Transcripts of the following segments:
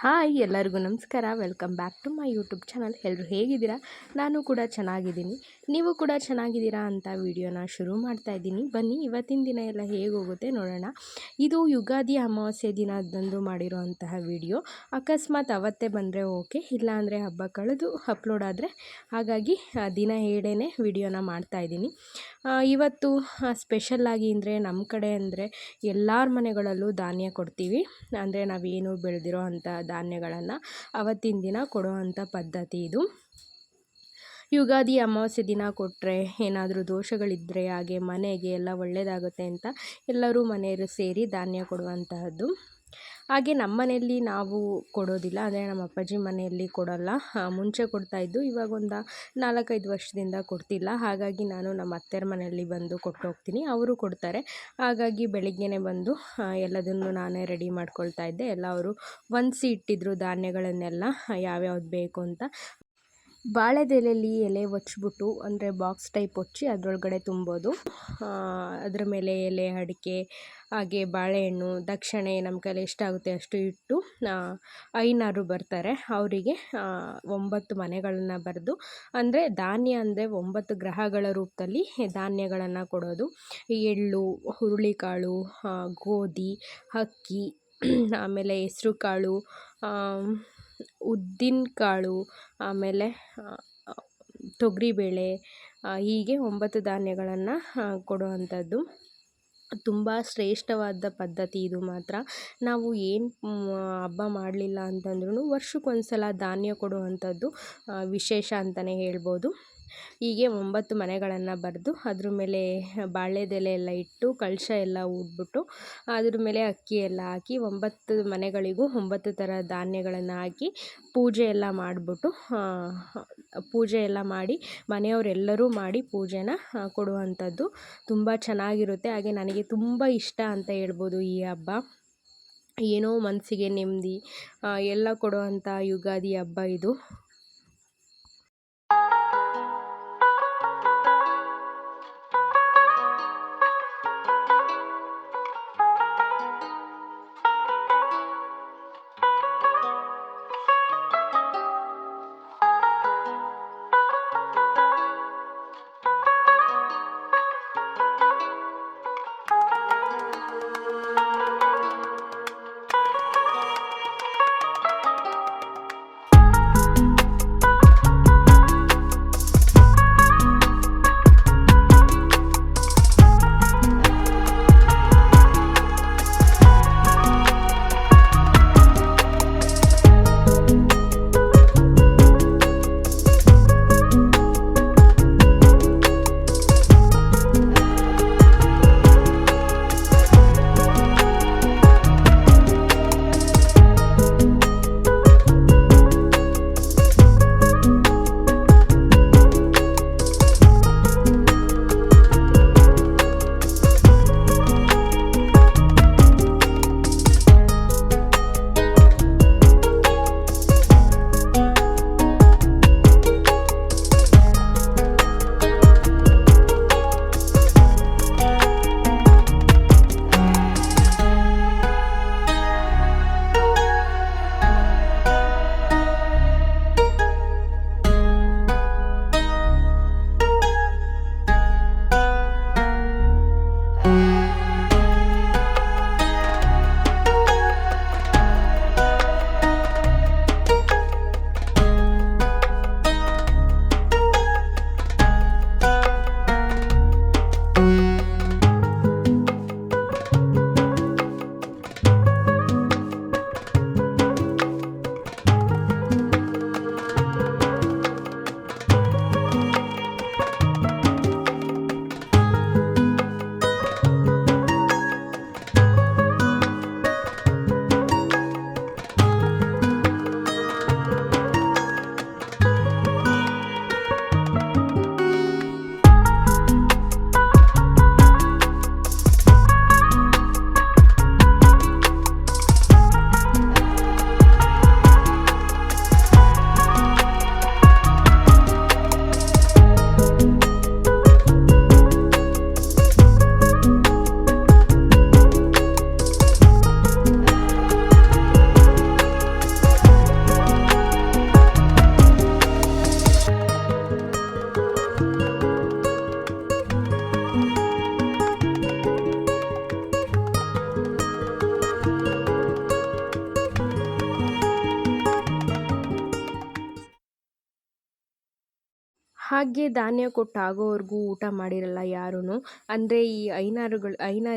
Hi ಎಲ್ಲರಿಗೂ ನಮಸ್ಕಾರ. Welcome back to my YouTube channel. ಎಲ್ಲರೂ ಹೇಗಿದ್ದೀರಾ? ನಾನು ಕೂಡ ಚೆನ್ನಾಗಿದ್ದೀನಿ. ನೀವು ಕೂಡ ಚೆನ್ನಾಗಿದ್ದೀರಾ ಅಂತ ವಿಡಿಯೋನ ಶುರು ಮಾಡ್ತಾ ಇದ್ದೀನಿ. ಬನ್ನಿ ಇವತ್ತಿನ ದಿನ ಎಲ್ಲ ಹೇಗೆ ಹೋಗುತ್ತೆ ನೋಡೋಣ. ಇದು ಯುಗಾದಿ ಅಮಾವಾಸ್ಯೆ ದಿನದಂದು ಮಾಡಿರೋಂತಹ ವಿಡಿಯೋ. ಅಕಸ್ಮಾತ್ ಅವತ್ತೇ ಬಂದರೆ ಓಕೆ, ಇಲ್ಲಾಂದರೆ ಹಬ್ಬ ಕಳೆದು ಅಪ್ಲೋಡ್ ಆದರೆ, ಹಾಗಾಗಿ ದಿನ ಹೇಳೇ ವಿಡಿಯೋನ ಮಾಡ್ತಾಯಿದ್ದೀನಿ. ಇವತ್ತು ಸ್ಪೆಷಲ್ಲಾಗಿ ಅಂದರೆ ನಮ್ಮ ಕಡೆ ಅಂದರೆ ಎಲ್ಲರ ಮನೆಗಳಲ್ಲೂ ಧಾನ್ಯ ಕೊಡ್ತೀವಿ. ಅಂದರೆ ನಾವೇನು ಬೆಳೆದಿರೋ ಅಂಥ ಧಾನ್ಯಗಳನ್ನು ಅವತ್ತಿನ ದಿನ ಕೊಡೋ ಅಂಥ ಪದ್ಧತಿ ಇದು. ಯುಗಾದಿ ಅಮಾವಾಸ್ಯೆ ದಿನ ಕೊಟ್ಟರೆ ಏನಾದರೂ ದೋಷಗಳಿದ್ದರೆ ಹಾಗೆ ಮನೆಗೆ ಎಲ್ಲ ಒಳ್ಳೆಯದಾಗುತ್ತೆ ಅಂತ ಎಲ್ಲರೂ ಮನೆಯವರು ಸೇರಿ ಧಾನ್ಯ ಕೊಡುವಂತಹದ್ದು. ಹಾಗೆ ನಮ್ಮ ಮನೆಯಲ್ಲಿ ನಾವು ಕೊಡೋದಿಲ್ಲ, ಅಂದರೆ ನಮ್ಮ ಅಪ್ಪಾಜಿ ಮನೆಯಲ್ಲಿ ಕೊಡೋಲ್ಲ. ಮುಂಚೆ ಕೊಡ್ತಾಯಿದ್ದು, ಇವಾಗ ಒಂದು 4-5 ವರ್ಷದಿಂದ ಕೊಡ್ತಿಲ್ಲ. ಹಾಗಾಗಿ ನಾನು ನಮ್ಮ ಅತ್ತೆಯರ ಮನೆಯಲ್ಲಿ ಬಂದು ಕೊಟ್ಟೋಗ್ತೀನಿ, ಅವರು ಕೊಡ್ತಾರೆ. ಹಾಗಾಗಿ ಬೆಳಿಗ್ಗೆನೇ ಬಂದು ಎಲ್ಲದನ್ನು ನಾನೇ ರೆಡಿ ಮಾಡ್ಕೊಳ್ತಾ ಇದ್ದೆ. ಎಲ್ಲ ಅವರು ಹೊಂದಿಸಿ ಇಟ್ಟಿದ್ರು ಧಾನ್ಯಗಳನ್ನೆಲ್ಲ ಯಾವ್ಯಾವ್ದು ಬೇಕು ಅಂತ. ಬಾಳೆದೆಲೆಯಲ್ಲಿ ಎಲೆ ಹೊಚ್ಬಿಟ್ಟು, ಅಂದರೆ ಬಾಕ್ಸ್ ಟೈಪ್ ಹೊಚ್ಚಿ ಅದರೊಳಗಡೆ ತುಂಬೋದು. ಅದರ ಮೇಲೆ ಎಲೆ, ಅಡಿಕೆ, ಹಾಗೆ ಬಾಳೆಹಣ್ಣು, ದಕ್ಷಿಣೆ ನಮ್ಮ ಕೈಲಿ ಎಷ್ಟಾಗುತ್ತೆ ಅಷ್ಟು ಇಟ್ಟು ಐನರು ಬರ್ತಾರೆ. ಅವರಿಗೆ 9 ಮನೆಗಳನ್ನು ಬರೆದು, ಅಂದರೆ ಧಾನ್ಯ ಅಂದರೆ 9 ಗ್ರಹಗಳ ರೂಪದಲ್ಲಿ ಧಾನ್ಯಗಳನ್ನು ಕೊಡೋದು. ಎಳ್ಳು, ಹುರುಳಿಕಾಳು, ಗೋಧಿ, ಅಕ್ಕಿ, ಆಮೇಲೆ ಹೆಸ್ರು ಕಾಳು, ಉದ್ದಿನ ಕಾಳು, ಆಮೇಲೆ ತೊಗರಿಬೇಳೆ, ಹೀಗೆ 9 ಧಾನ್ಯಗಳನ್ನು ಕೊಡುವಂಥದ್ದು. ತುಂಬ ಶ್ರೇಷ್ಠವಾದ ಪದ್ಧತಿ ಇದು ಮಾತ್ರ. ನಾವು ಏನು ಹಬ್ಬ ಮಾಡಲಿಲ್ಲ ಅಂತಂದ್ರೂ ವರ್ಷಕ್ಕೊಂದ್ಸಲ ಧಾನ್ಯ ಕೊಡುವಂಥದ್ದು ವಿಶೇಷ ಅಂತಲೇ ಹೇಳ್ಬೋದು. ಹೀಗೆ 9 ಮನೆಗಳನ್ನು ಬರೆದು ಅದ್ರ ಮೇಲೆ ಬಾಳೆದೆಲೆ ಎಲ್ಲ ಇಟ್ಟು ಕಳಶ ಎಲ್ಲ ಊದ್ಬಿಟ್ಟು ಅದ್ರ ಮೇಲೆ ಅಕ್ಕಿ ಎಲ್ಲ ಹಾಕಿ 9 ಮನೆಗಳಿಗೂ 9 ಥರ ಧಾನ್ಯಗಳನ್ನು ಹಾಕಿ ಪೂಜೆ ಎಲ್ಲ ಮಾಡಿಬಿಟ್ಟು, ಪೂಜೆ ಎಲ್ಲ ಮಾಡಿ ಮನೆಯವರೆಲ್ಲರೂ ಮಾಡಿ ಪೂಜೆನ ಕೊಡುವಂಥದ್ದು ತುಂಬ ಚೆನ್ನಾಗಿರುತ್ತೆ. ಹಾಗೆ ನನಗೆ ತುಂಬ ಇಷ್ಟ ಅಂತ ಹೇಳ್ಬೋದು ಈ ಹಬ್ಬ. ಏನೋ ಮನಸ್ಸಿಗೆ ನೆಮ್ಮದಿ ಎಲ್ಲ ಕೊಡುವಂಥ ಯುಗಾದಿ ಹಬ್ಬ ಇದು. ಹಾಗೆ ಧಾನ್ಯ ಕೊಟ್ಟಾಗೋವರೆಗೂ ಊಟ ಮಾಡಿರಲ್ಲ ಯಾರೂ. ಅಂದರೆ ಈ ಐನಾರು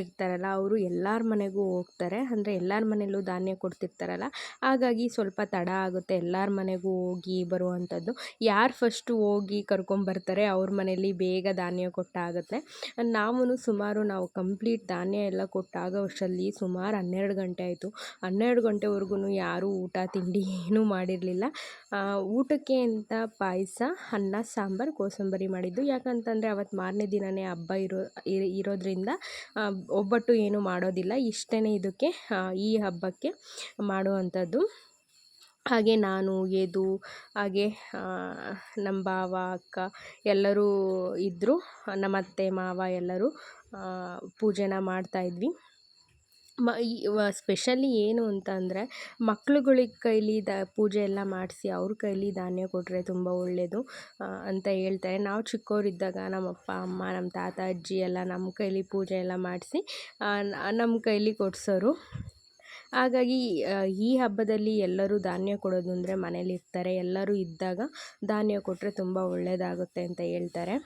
ಇರ್ತಾರಲ್ಲ, ಅವರು ಎಲ್ಲರ ಮನೆಗೂ ಹೋಗ್ತಾರೆ. ಅಂದರೆ ಎಲ್ಲರ ಮನೆಯಲ್ಲೂ ಧಾನ್ಯ ಕೊಡ್ತಿರ್ತಾರಲ್ಲ, ಹಾಗಾಗಿ ಸ್ವಲ್ಪ ತಡ ಆಗುತ್ತೆ ಎಲ್ಲರ ಮನೆಗೂ ಹೋಗಿ ಬರುವಂಥದ್ದು. ಯಾರು ಫಸ್ಟು ಹೋಗಿ ಕರ್ಕೊಂಬರ್ತಾರೆ ಅವ್ರ ಮನೆಯಲ್ಲಿ ಬೇಗ ಧಾನ್ಯ ಕೊಟ್ಟಾಗುತ್ತೆ. ನಾವು ಕಂಪ್ಲೀಟ್ ಧಾನ್ಯ ಎಲ್ಲ ಕೊಟ್ಟಾಗೋ ಅಷ್ಟರಲ್ಲಿ ಸುಮಾರು 12 ಗಂಟೆ ಆಯಿತು. 12 ಗಂಟೆವರೆಗೂ ಯಾರೂ ಊಟ ತಿಂಡಿ ಏನೂ ಮಾಡಿರಲಿಲ್ಲ. ಊಟಕ್ಕೆ ಅಂತ ಪಾಯಸ, ಅನ್ನ, ಸಾಂಬಾರು, ಕೋಸಂಬರಿ ಮಾಡಿದ್ದು. ಯಾಕಂತಂದರೆ ಅವತ್ತು ಮಾರನೇ ದಿನವೇ ಹಬ್ಬ ಇರೋದ್ರಿಂದ ಒಬ್ಬಟ್ಟು ಏನೂ ಮಾಡೋದಿಲ್ಲ. ಇಷ್ಟೇ ಇದಕ್ಕೆ ಈ ಹಬ್ಬಕ್ಕೆ ಮಾಡುವಂಥದ್ದು. ಹಾಗೆ ನಾನು ಹಾಗೆ ನಮ್ಮ ಭಾವ, ಅಕ್ಕ ಎಲ್ಲರೂ ಇದ್ದರು. ನಮ್ಮ ಅತ್ತೆ, ಮಾವ ಎಲ್ಲರೂ ಪೂಜೆನ ಮಾಡ್ತಾಯಿದ್ವಿ. ಸ್ಪೆಷಲಿ ಏನು ಅಂತ ಅಂದರೆ ಮಕ್ಳುಗಳಿಗೆ ಕೈಲಿ ಪೂಜೆ ಎಲ್ಲ ಮಾಡಿಸಿ ಅವ್ರ ಕೈಲಿ ಧಾನ್ಯ ಕೊಟ್ಟರೆ ತುಂಬ ಒಳ್ಳೆಯದು ಅಂತ ಹೇಳ್ತಾರೆ. ನಾವು ಚಿಕ್ಕವರಿದ್ದಾಗ ನಮ್ಮ ಅಪ್ಪ, ಅಮ್ಮ, ನಮ್ಮ ತಾತ, ಅಜ್ಜಿ ಎಲ್ಲ ನಮ್ಮ ಕೈಲಿ ಪೂಜೆ ಎಲ್ಲ ಮಾಡಿಸಿ ನಮ್ಮ ಕೈಲಿ ಕೊಡಿಸೋರು. ಹಾಗಾಗಿ ಈ ಹಬ್ಬದಲ್ಲಿ ಎಲ್ಲರೂ ಧಾನ್ಯ ಕೊಡೋದು ಅಂದರೆ ಮನೇಲಿರ್ತಾರೆ, ಎಲ್ಲರೂ ಇದ್ದಾಗ ಧಾನ್ಯ ಕೊಟ್ಟರೆ ತುಂಬ ಒಳ್ಳೆಯದಾಗುತ್ತೆ ಅಂತ ಹೇಳ್ತಾರೆ.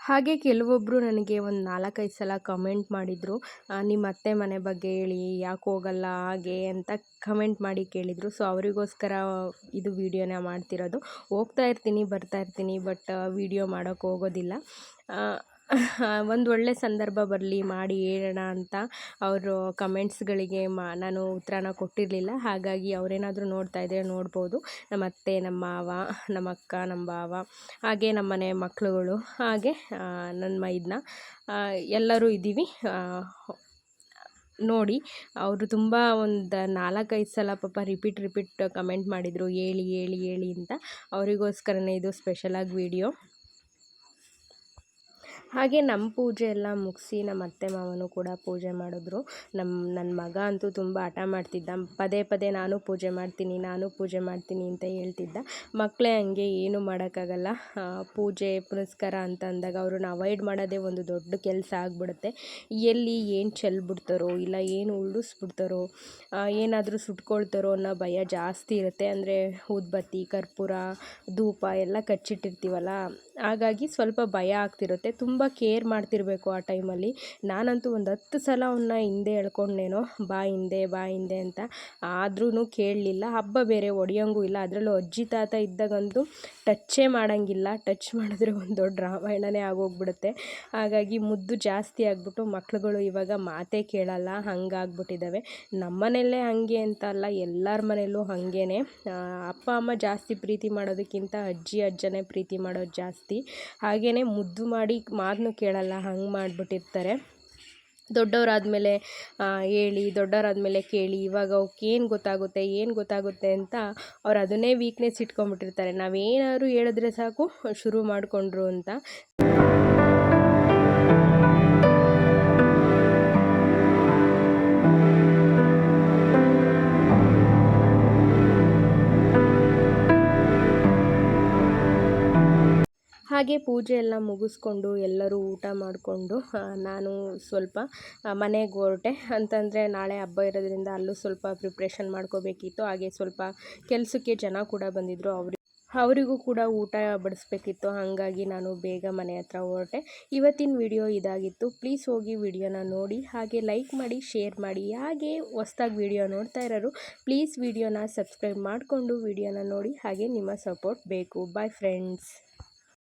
ಹಾಗೆ ಕೆಲವೊಬ್ಬರು ನನಗೆ ಒಂದು 4-5 ಸಲ ಕಮೆಂಟ್ ಮಾಡಿದರು, ನಿಮ್ಮ ಅತ್ತೆ ಮನೆ ಬಗ್ಗೆ ಹೇಳಿ, ಯಾಕೆ ಹೋಗಲ್ಲ ಹಾಗೆ ಅಂತ ಕಮೆಂಟ್ ಮಾಡಿ ಕೇಳಿದರು. ಸೊ ಅವರಿಗೋಸ್ಕರ ಇದು ವೀಡಿಯೋನ ಮಾಡ್ತಿರೋದು. ಹೋಗ್ತಾ ಇರ್ತೀನಿ, ಬರ್ತಾ ಇರ್ತೀನಿ, ಬಟ್ ವೀಡಿಯೋ ಮಾಡೋಕ್ಕೆ ಹೋಗೋದಿಲ್ಲ. ಒಂದು ಒಳ್ಳೆ ಸಂದರ್ಭ ಬರಲಿ ಮಾಡಿ ಹೇಳೋಣ ಅಂತ ಅವರು ಕಮೆಂಟ್ಸ್ಗಳಿಗೆ ನಾನು ಉತ್ತರನ ಕೊಟ್ಟಿರಲಿಲ್ಲ. ಹಾಗಾಗಿ ಅವರೇನಾದರೂ ನೋಡ್ತಾ ಇದ್ದರೆ ನೋಡ್ಬೋದು. ನಮ್ಮ ಅತ್ತೆ, ನಮ್ಮ ಮಾವ, ನಮ್ಮ ಅಕ್ಕ, ನಮ್ಮ ಭಾವ, ಹಾಗೆ ನಮ್ಮ ಮನೆ ಮಕ್ಕಳುಗಳು, ಹಾಗೆ ನನ್ನ ಮೈದ್ನ ಎಲ್ಲರೂ ಇದ್ದೀವಿ. ನೋಡಿ ಅವರು ತುಂಬ ಒಂದು 4-5 ಸಲ ಪಾಪ ರಿಪೀಟ್ ಕಮೆಂಟ್ ಮಾಡಿದರು, ಹೇಳಿ ಹೇಳಿ ಹೇಳಿ ಅಂತ. ಅವರಿಗೋಸ್ಕರನೇ ಇದು ಸ್ಪೆಷಲಾಗಿ ವಿಡಿಯೋ. ಹಾಗೆ ನಮ್ಮ ಪೂಜೆ ಎಲ್ಲ ಮುಗಿಸಿ ನಮ್ಮ ಅತ್ತೆ ಮಾವನೂ ಕೂಡ ಪೂಜೆ ಮಾಡಿದ್ರು. ನನ್ನ ಮಗ ಅಂತೂ ತುಂಬ ಹಠ ಮಾಡ್ತಿದ್ದ, ಪದೇ ಪದೇ ನಾನು ಪೂಜೆ ಮಾಡ್ತೀನಿ ಅಂತ ಹೇಳ್ತಿದ್ದ. ಮಕ್ಕಳೇ ಹಂಗೆ, ಏನು ಮಾಡೋಕ್ಕಾಗಲ್ಲ. ಪೂಜೆ ಪುನಸ್ಕಾರ ಅಂತ ಅಂದಾಗ ಅವ್ರನ್ನ ಅವಾಯ್ಡ್ ಮಾಡೋದೇ ಒಂದು ದೊಡ್ಡ ಕೆಲಸ ಆಗಿಬಿಡುತ್ತೆ. ಎಲ್ಲಿ ಏನು ಚೆಲ್ಬಿಡ್ತಾರೋ ಇಲ್ಲ ಏನು ಉರುಳಿಸ್ಬಿಡ್ತಾರೋ, ಏನಾದರೂ ಸುಟ್ಕೊಳ್ತಾರೋ ಅನ್ನೋ ಭಯ ಜಾಸ್ತಿ ಇರುತ್ತೆ. ಅಂದರೆ ಊದ್ಬತ್ತಿ, ಕರ್ಪೂರ, ಧೂಪ ಎಲ್ಲ ಕಚ್ಚಿಟ್ಟಿರ್ತೀವಲ್ಲ, ಹಾಗಾಗಿ ಸ್ವಲ್ಪ ಭಯ ಆಗ್ತಿರುತ್ತೆ. ತುಂಬ ಕೇರ್ ಮಾಡ್ತಿರಬೇಕು ಆ ಟೈಮಲ್ಲಿ. ನಾನಂತೂ ಒಂದು 10 ಸಲ ಅವನ್ನ ಹಿಂದೆ ಎಳ್ಕೊಂಡೇನೋ, ಬಾ ಹಿಂದೆ ಅಂತ. ಆದ್ರೂ ಕೇಳಲಿಲ್ಲ. ಹಬ್ಬ ಬೇರೆ, ಹೊಡೆಯೋಂಗೂ ಇಲ್ಲ. ಅದರಲ್ಲೂ ಅಜ್ಜಿ ತಾತ ಇದ್ದಾಗಂತೂ ಟಚ್ಚೇ ಮಾಡೋಂಗಿಲ್ಲ. ಟಚ್ ಮಾಡಿದ್ರೆ ಒಂದು ದೊಡ್ಡ ರಾಮಾಯಣನೇ ಆಗೋಗ್ಬಿಡುತ್ತೆ. ಹಾಗಾಗಿ ಮುದ್ದು ಜಾಸ್ತಿ ಆಗಿಬಿಟ್ಟು ಮಕ್ಳುಗಳು ಇವಾಗ ಮಾತೇ ಕೇಳಲ್ಲ, ಹಂಗಾಗ್ಬಿಟ್ಟಿದ್ದಾವೆ. ನಮ್ಮನೆಯಲ್ಲೇ ಹಾಗೆ ಅಂತ ಅಲ್ಲ, ಎಲ್ಲರ ಮನೆಯಲ್ಲೂ ಹಾಗೇನೆ. ಅಪ್ಪ ಅಮ್ಮ ಜಾಸ್ತಿ ಪ್ರೀತಿ ಮಾಡೋದಕ್ಕಿಂತ ಅಜ್ಜನೇ ಪ್ರೀತಿ ಮಾಡೋದು ಜಾಸ್ತಿ. ಹಾಗೆಯೇ ಮುದ್ದು ಮಾಡಿ ಮಾತನ್ನು ಕೇಳಲ್ಲ, ಹಂಗೆ ಮಾಡಿಬಿಟ್ಟಿರ್ತಾರೆ. ದೊಡ್ಡವರಾದಮೇಲೆ ದೊಡ್ಡವರಾದಮೇಲೆ ಕೇಳಿ, ಇವಾಗ ಅವಕ್ಕೆ ಏನು ಗೊತ್ತಾಗುತ್ತೆ ಅಂತ ಅವ್ರು ಅದನ್ನೇ ವೀಕ್ನೆಸ್ ಇಟ್ಕೊಂಡ್ಬಿಟ್ಟಿರ್ತಾರೆ. ನಾವೇನಾದ್ರು ಹೇಳಿದ್ರೆ ಸಾಕು ಶುರು ಮಾಡಿಕೊಂಡ್ರು ಅಂತ. ಹಾಗೆ ಪೂಜೆ ಎಲ್ಲ ಮುಗಿಸ್ಕೊಂಡು ಎಲ್ಲರೂ ಊಟ ಮಾಡಿಕೊಂಡು ನಾನು ಸ್ವಲ್ಪ ಮನೆಗೆ ಹೊರಟೆ. ಅಂತಂದರೆ ನಾಳೆ ಹಬ್ಬ ಇರೋದ್ರಿಂದ ಅಲ್ಲೂ ಸ್ವಲ್ಪ ಪ್ರಿಪ್ರೇಷನ್ ಮಾಡ್ಕೋಬೇಕಿತ್ತು. ಹಾಗೆ ಸ್ವಲ್ಪ ಕೆಲಸಕ್ಕೆ ಜನ ಕೂಡ ಬಂದಿದ್ದರು, ಅವರಿಗೂ ಕೂಡ ಊಟ ಬಡಿಸ್ಬೇಕಿತ್ತು. ಹಾಗಾಗಿ ನಾನು ಬೇಗ ಮನೆ ಹತ್ರ ಹೊರಟೆ. ಇವತ್ತಿನ ವಿಡಿಯೋ ಇದಾಗಿತ್ತು. ಪ್ಲೀಸ್ ಹೋಗಿ ವಿಡಿಯೋನ ನೋಡಿ, ಹಾಗೆ ಲೈಕ್ ಮಾಡಿ, ಶೇರ್ ಮಾಡಿ. ಹಾಗೆ ಹೊಸ್ದಾಗಿ ವಿಡಿಯೋ ನೋಡ್ತಾ ಇರೋರು ಪ್ಲೀಸ್ ವಿಡಿಯೋನ ಸಬ್ಸ್ಕ್ರೈಬ್ ಮಾಡಿಕೊಂಡು ವಿಡಿಯೋನ ನೋಡಿ. ಹಾಗೆ ನಿಮ್ಮ ಸಪೋರ್ಟ್ ಬೇಕು. Bye friends.